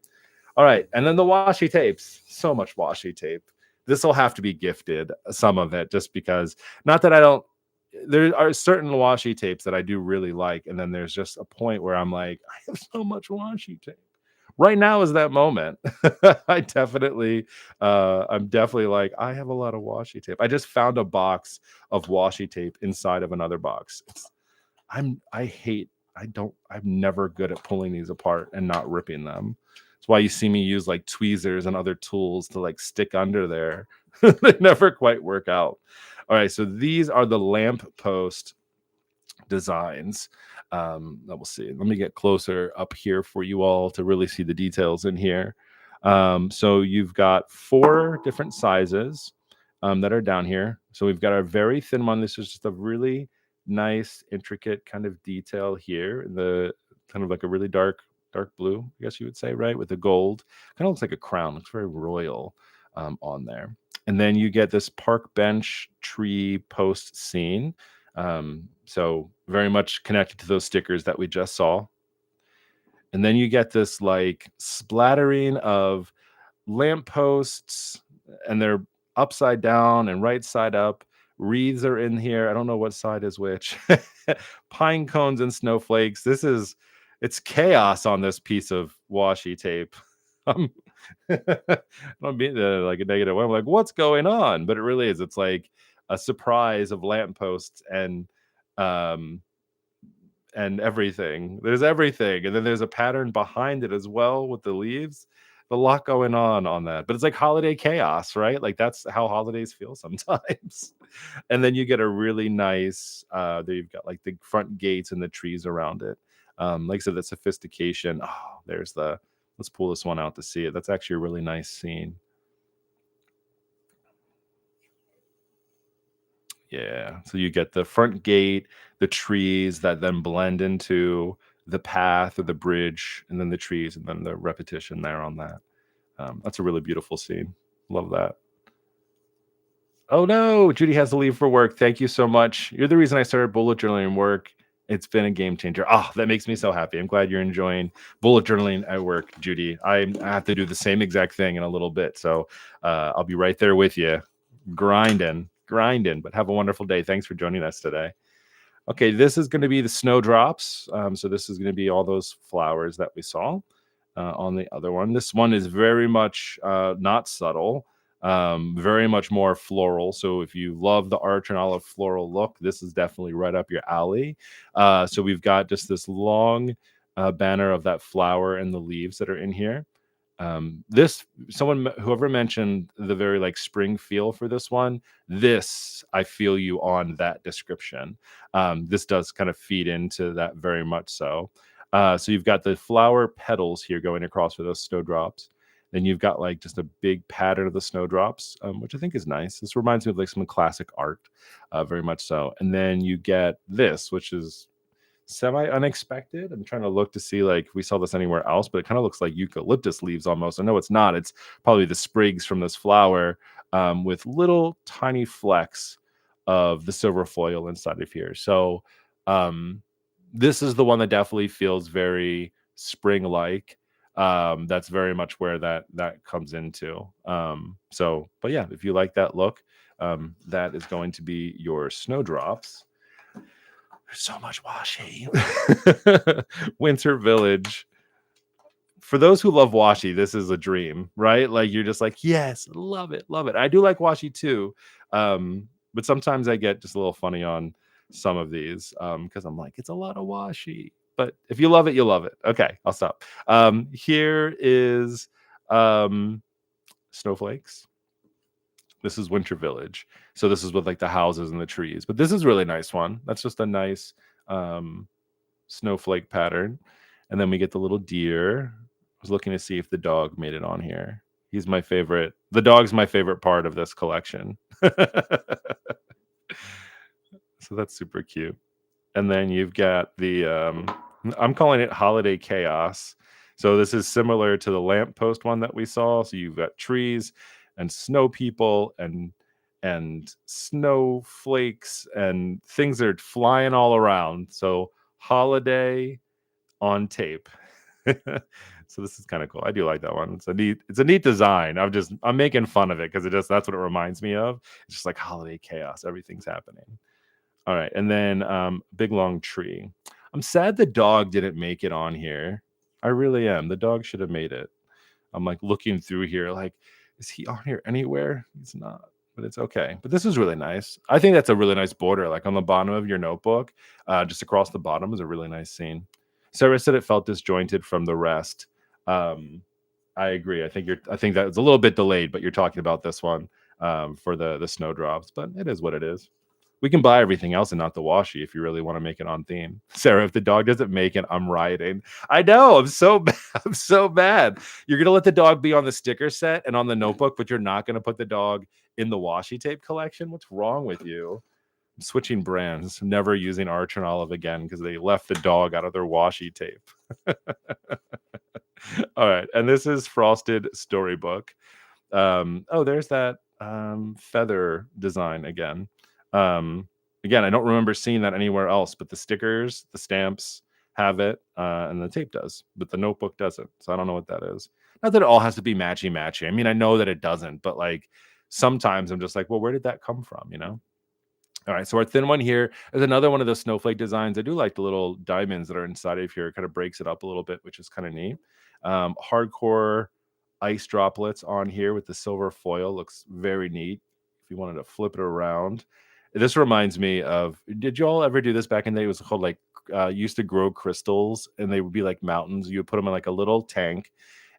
All right, and then the washi tapes. So much washi tape. This will have to be gifted, some of it, just because. Not that I don't. There are certain washi tapes that I do really like, and then there's just a point where I'm like, I have so much washi tape. Right now is that moment. I'm definitely like, I have a lot of washi tape. I just found a box of washi tape inside of another box. I'm never good at pulling these apart and not ripping them. That's why you see me use like tweezers and other tools to like stick under there. They never quite work out. All right, so these are the lamp post designs. That we'll see. Let me get closer up here for you all to really see the details in here. So you've got 4 different sizes that are down here. So we've got our very thin one. This is just a really nice, intricate kind of detail here. The kind of like a really dark blue, I guess you would say, right? With the gold. Kind of looks like a crown. Looks very royal on there. And then you get this park bench tree post scene. So very much connected to those stickers that we just saw. And then you get this like splattering of lampposts, and they're upside down and right side up. Wreaths are in here. I don't know what side is which. Pine cones and snowflakes. It's chaos on this piece of washi tape. I don't mean like a negative way. I'm like, what's going on? But it really is. It's like a surprise of lampposts um and everything. There's everything, and then there's a pattern behind it as well with the leaves. A lot going on that, but it's like holiday chaos, right? Like that's how holidays feel sometimes. And then you get a really nice. There you've got like the front gates and the trees around it. Like I said, the sophistication. Oh, there's the. Let's pull this one out to see it. That's actually a really nice scene. Yeah. So you get the front gate, the trees that then blend into the path or the bridge, and then the trees, and then the repetition there on that. That's a really beautiful scene. Love that. Oh no, Judy has to leave for work. Thank you so much. You're the reason I started bullet journaling work. It's been a game changer. Oh, that makes me so happy. I'm glad you're enjoying bullet journaling at work, Judy. I have to do the same exact thing in a little bit. So I'll be right there with you, grinding. But have a wonderful day. Thanks for joining us today. Okay, this is going to be the snowdrops. So this is going to be all those flowers that we saw on the other one. This one is very much not subtle, very much more floral. So if you love the arch and olive floral look, this is definitely right up your alley. So we've got just this long banner of that flower and the leaves that are in here. Whoever mentioned the very like spring feel for this one, this I feel you on that description. This does kind of feed into that very much so. So you've got the flower petals here going across for those snowdrops. Then you've got like just a big pattern of the snowdrops, which I think is nice. This reminds me of like some classic art, very much so. And then you get this, which is semi unexpected. I'm trying to look to see like if we saw this anywhere else, but it kind of looks like eucalyptus leaves almost. I know it's not. It's probably the sprigs from this flower with little tiny flecks of the silver foil inside of here. So this is the one that definitely feels very spring-like. That's very much where that comes into. But yeah, if you like that look, that is going to be your snowdrops. There's so much washi. Winter Village. For those who love washi, this is a dream, right? Like you're just like, yes, love it, love it. I do like washi too, but sometimes I get just a little funny on some of these because I'm like, it's a lot of washi. But if you love it, you'll love it. Okay, I'll stop. Here is snowflakes. This is Winter Village. So this is with like the houses and the trees. But this is a really nice one. That's just a nice snowflake pattern. And then we get the little deer was looking to see if the dog made it on here. He's my favorite. The dog's my favorite part of this collection. So that's super cute. And then you've got the I'm calling it Holiday Chaos. So this is similar to the lamppost one that we saw. So you've got trees and snow people and snowflakes and things that are flying all around. So holiday on tape. So this is kind of cool. I do like that one. It's a neat design. I'm making fun of it because that's what it reminds me of. It's just like holiday chaos. Everything's happening. All right, and then big long tree. I'm sad the dog didn't make it on here. I really am. The dog should have made it. I'm like looking through here, like, is he on here anywhere? He's not, but it's okay. But this is really nice. I think that's a really nice border, like on the bottom of your notebook, just across the bottom is a really nice scene. Sarah said it felt disjointed from the rest. Um, I agree. I think that it's a little bit delayed, but you're talking about this one for the snowdrops, but it is what it is. We can buy everything else and not the washi if you really want to make it on theme. Sarah, if the dog doesn't make it, I'm rioting. I know. I'm so bad. I'm so bad. You're gonna let the dog be on the sticker set and on the notebook, but you're not gonna put the dog in the washi tape collection. What's wrong with you? I'm switching brands, never using Arch and Olive again because they left the dog out of their washi tape. All right, and this is Frosted Storybook. Oh, there's that feather design again. Again, I don't remember seeing that anywhere else, but the stickers, the stamps have it, and the tape does, but the notebook doesn't. So I don't know what that is. Not that it all has to be matchy. I mean, I know that it doesn't, but like sometimes I'm just like, well, where did that come from? All right, so our thin one here is another one of those snowflake designs. I do like the little diamonds that are inside of here. It kind of breaks it up a little bit, which is kind of neat. Hardcore ice droplets on here with the silver foil looks very neat. If you wanted to flip it around, this reminds me of. Did you all ever do this back in the day? It was called like used to grow crystals, and they would be like mountains. You would put them in like a little tank,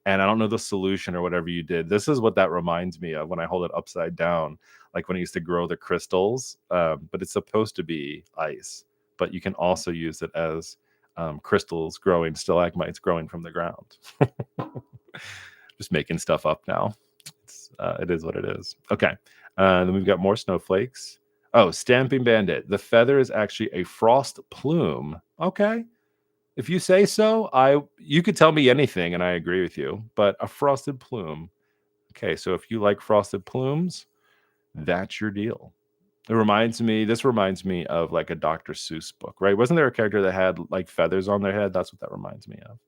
and I don't know the solution or whatever you did. This is what that reminds me of when I hold it upside down, like when I used to grow the crystals. But it's supposed to be ice, but you can also use it as crystals growing, stalagmites growing from the ground. Just making stuff up now. It is what it is. Okay. Then we've got more snowflakes. Oh, Stamping Bandit. The feather is actually a frost plume. Okay. If you say so, you could tell me anything and I agree with you, but a frosted plume. Okay, so if you like frosted plumes, that's your deal. This reminds me of like a Dr. Seuss book, right? Wasn't there a character that had like feathers on their head? That's what that reminds me of.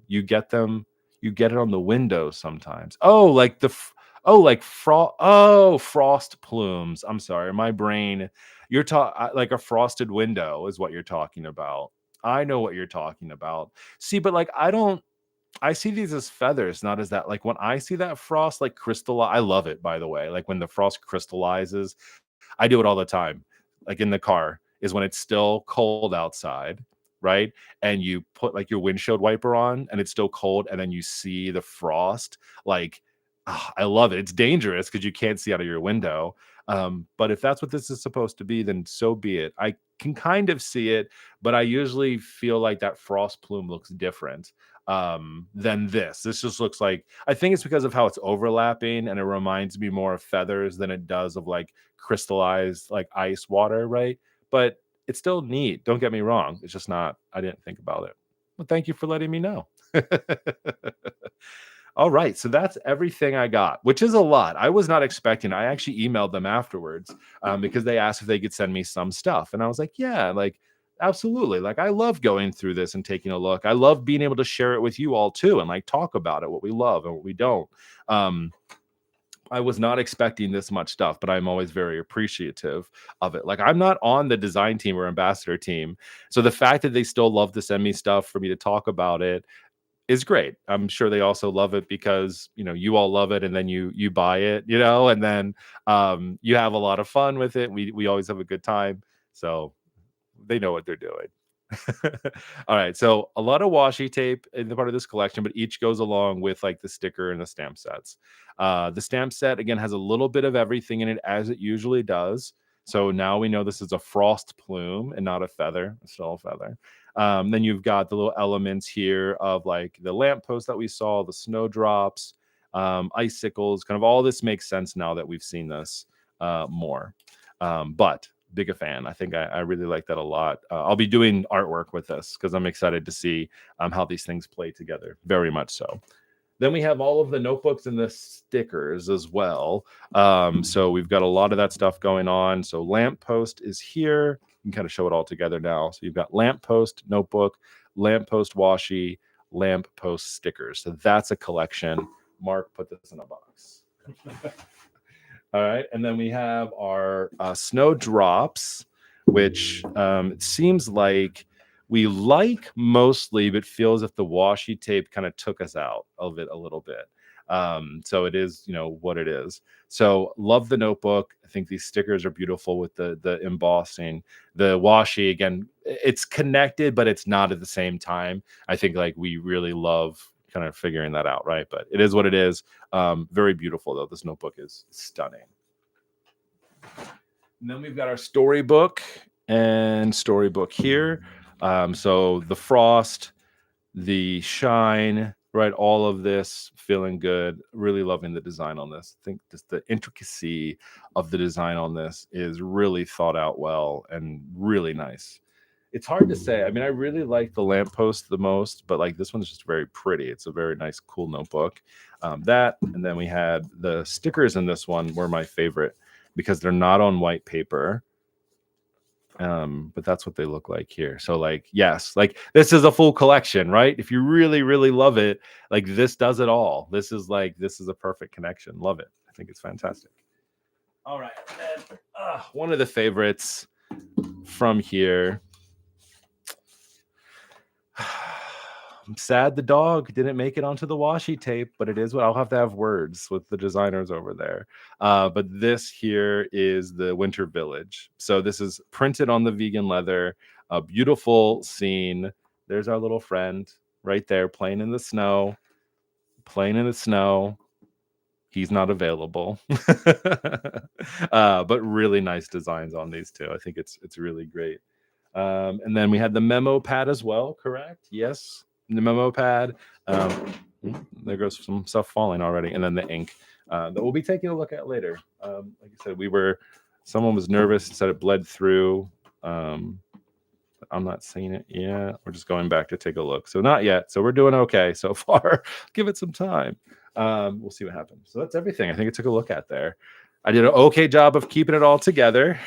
You get it on the window sometimes. Oh, like frost plumes. I'm sorry, my brain. You're talking like a frosted window is what you're talking about. I know what you're talking about. See, but like I see these as feathers, not as that. Like when I see that frost like crystallize, I love it by the way. Like when the frost crystallizes, I do it all the time. Like in the car is when it's still cold outside, right? And you put like your windshield wiper on and it's still cold and then you see the frost like I love it. It's dangerous because you can't see out of your window. But if that's what this is supposed to be, then so be it. I can kind of see it, but I usually feel like that frost plume looks different than this. This just looks like I think it's because of how it's overlapping and it reminds me more of feathers than it does of like crystallized like ice water, right? But it's still neat. Don't get me wrong. It's just not, I didn't think about it. Well, thank you for letting me know. All right, so that's everything I got, which is a lot. I was not expecting. I actually emailed them afterwards because they asked if they could send me some stuff, and I was like, "Yeah, like absolutely. Like I love going through this and taking a look. I love being able to share it with you all too, and like talk about it, what we love and what we don't." Um, I was not expecting this much stuff, but I'm always very appreciative of it. Like I'm not on the design team or ambassador team, so the fact that they still love to send me stuff for me to talk about it is great. I'm sure they also love it because, you all love it and then you buy it, and then you have a lot of fun with it. We always have a good time. So they know what they're doing. All right. So a lot of washi tape in the part of this collection, but each goes along with like the sticker and the stamp sets. The stamp set again has a little bit of everything in it as it usually does. So now we know this is a frost plume and not a feather. It's still a feather. Then you've got the little elements here of like the lamppost that we saw, the snowdrops, icicles. Kind of all this makes sense now that we've seen this more. But big a fan. I think I really like that a lot. I'll be doing artwork with this because I'm excited to see how these things play together. Very much so. Then we have all of the notebooks and the stickers as well. So we've got a lot of that stuff going on. So lamppost is here. You can kind of show it all together now. So you've got lamppost notebook, lamppost washi, lamppost stickers. So that's a collection. Mark put this in a box. All right. And then we have our snowdrops, which it seems like we like mostly, but feels if the washi tape kind of took us out of it a little bit. So it is, what it is. So love the notebook. I think these stickers are beautiful with the embossing. The washi, again, it's connected, but it's not at the same time. I think like we really love kind of figuring that out, right? But it is what it is. Very beautiful though. This notebook is stunning. And then we've got our storybook here. So the frost, the shine, right? All of this feeling good. Really loving the design on this. I think just the intricacy of the design on this is really thought out well and really nice. It's hard to say. I mean, I really like the lamppost the most, but like this one's just very pretty. It's a very nice, cool notebook. That, and then we had the stickers in this one were my favorite because they're not on white paper. But that's what they look like here. So like, yes, like this is a full collection, right? If you really, really love it, like this does it all. This is a perfect connection. Love it. I think it's fantastic. All right. And, one of the favorites from here. I'm sad the dog didn't make it onto the washi tape, but it is what I'll have to have words with the designers over there. But this here is the Winter Village. So this is printed on the vegan leather, a beautiful scene. There's our little friend right there playing in the snow. He's not available. But really nice designs on these two. I think it's really great. And then we had the memo pad as well, correct? Yes, the memo pad. There goes some stuff falling already. And then the ink that we'll be taking a look at later. Like I said, someone was nervous, said it bled through. I'm not seeing it yet. We're just going back to take a look. So not yet. So we're doing okay so far. Give it some time. We'll see what happens. So that's everything I think I took a look at there. I did an okay job of keeping it all together.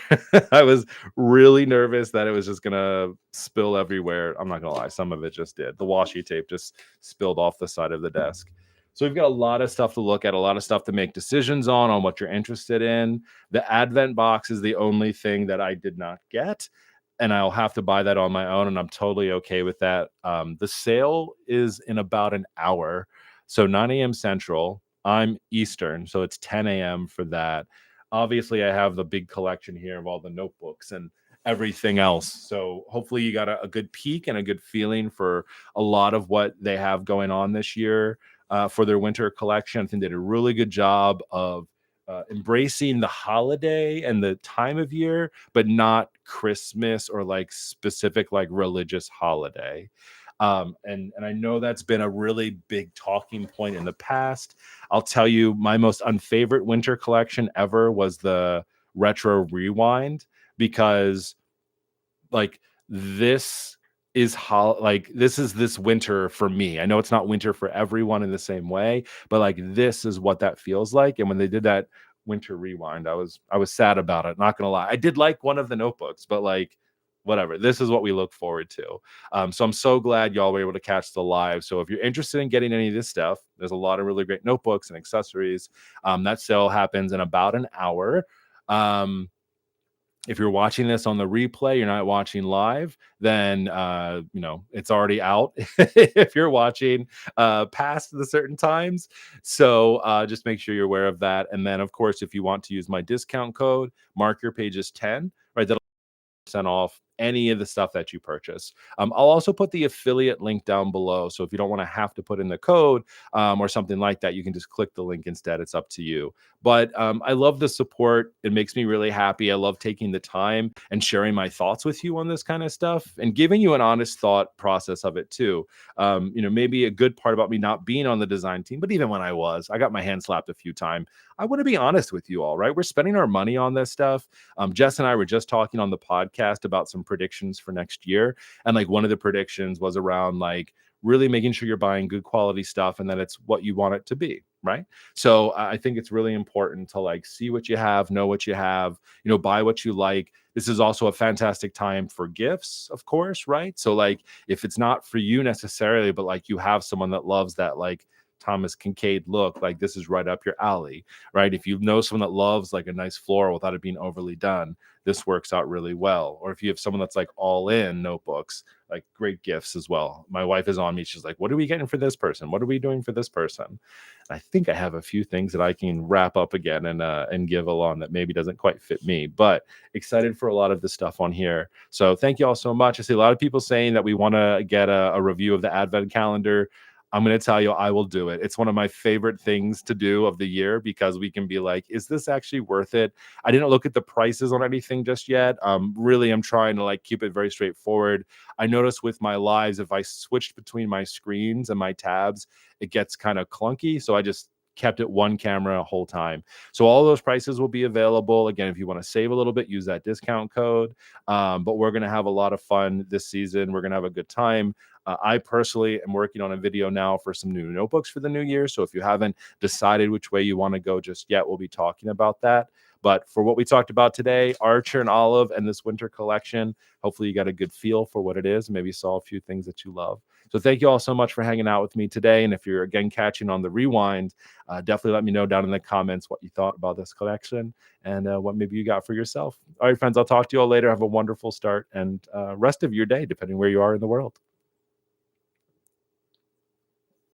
I was really nervous that it was just gonna spill everywhere. I'm not gonna lie, some of it just did. The washi tape just spilled off the side of the desk. So we've got a lot of stuff to look at, a lot of stuff to make decisions on what you're interested in. The Advent box is the only thing that I did not get, and I'll have to buy that on my own, and I'm totally okay with that. The sale is in about an hour, so 9 a.m. Central. I'm Eastern, so it's 10 a.m. for that. Obviously, I have the big collection here of all the notebooks and everything else. So hopefully you got a good peek and a good feeling for a lot of what they have going on this year for their winter collection. I think they did a really good job of embracing the holiday and the time of year, but not Christmas or like specific like religious holiday. And I know that's been a really big talking point in the past. I'll tell you, my most unfavorite winter collection ever was the Retro Rewind, because like this this is this winter for me. I know it's not winter for everyone in the same way, but like this is what that feels like. And when they did that Winter Rewind, I was sad about it, not gonna lie. I did like one of the notebooks, but like whatever, this is what we look forward to. So I'm so glad y'all were able to catch the live. So if you're interested in getting any of this stuff, there's a lot of really great notebooks and accessories. That sale happens in about an hour. If you're watching this on the replay, you're not watching live, then it's already out if you're watching past the certain times. So just make sure you're aware of that. And then, of course, if you want to use my discount code, mark your pages 10, right? That'll % off any of the stuff that you purchase. I'll also put the affiliate link down below. So if you don't want to have to put in the code or something like that, you can just click the link instead. It's up to you. But I love the support. It makes me really happy. I love taking the time and sharing my thoughts with you on this kind of stuff and giving you an honest thought process of it too. Maybe a good part about me not being on the design team, but even when I got my hand slapped a few times. I want to be honest with you all, right? We're spending our money on this stuff. Jess and I were just talking on the podcast about some predictions for next year. And like one of the predictions was around like really making sure you're buying good quality stuff and that it's what you want it to be, right? So I think it's really important to like see what you have, know what you have, buy what you like. This is also a fantastic time for gifts, of course, right? So like if it's not for you necessarily, but like you have someone that loves that like Thomas Kincaid look, like this is right up your alley, right? If you know someone that loves like a nice floral without it being overly done, this works out really well. Or if you have someone that's like all in notebooks, like great gifts as well. My wife is on me. She's like, what are we getting for this person? What are we doing for this person? I think I have a few things that I can wrap up again and give along that maybe doesn't quite fit me, but excited for a lot of the stuff on here. So thank you all so much. I see a lot of people saying that we want to get a review of the Advent calendar. I'm going to tell you, I will do it. It's one of my favorite things to do of the year because we can be like, is this actually worth it? I didn't look at the prices on anything just yet. Really, I'm trying to like keep it very straightforward. I noticed with my lives, if I switched between my screens and my tabs, it gets kind of clunky. So I just kept it one camera a whole time. So all those prices will be available. Again, if you want to save a little bit, use that discount code. But we're going to have a lot of fun this season. We're going to have a good time. I personally am working on a video now for some new notebooks for the new year. So if you haven't decided which way you want to go just yet, we'll be talking about that. But for what we talked about today, Archer and Olive and this winter collection, hopefully you got a good feel for what it is. Maybe saw a few things that you love. So thank you all so much for hanging out with me today. And if you're again catching on the rewind, definitely let me know down in the comments what you thought about this collection and what maybe you got for yourself. All right, friends, I'll talk to you all later. Have a wonderful start and rest of your day, depending where you are in the world.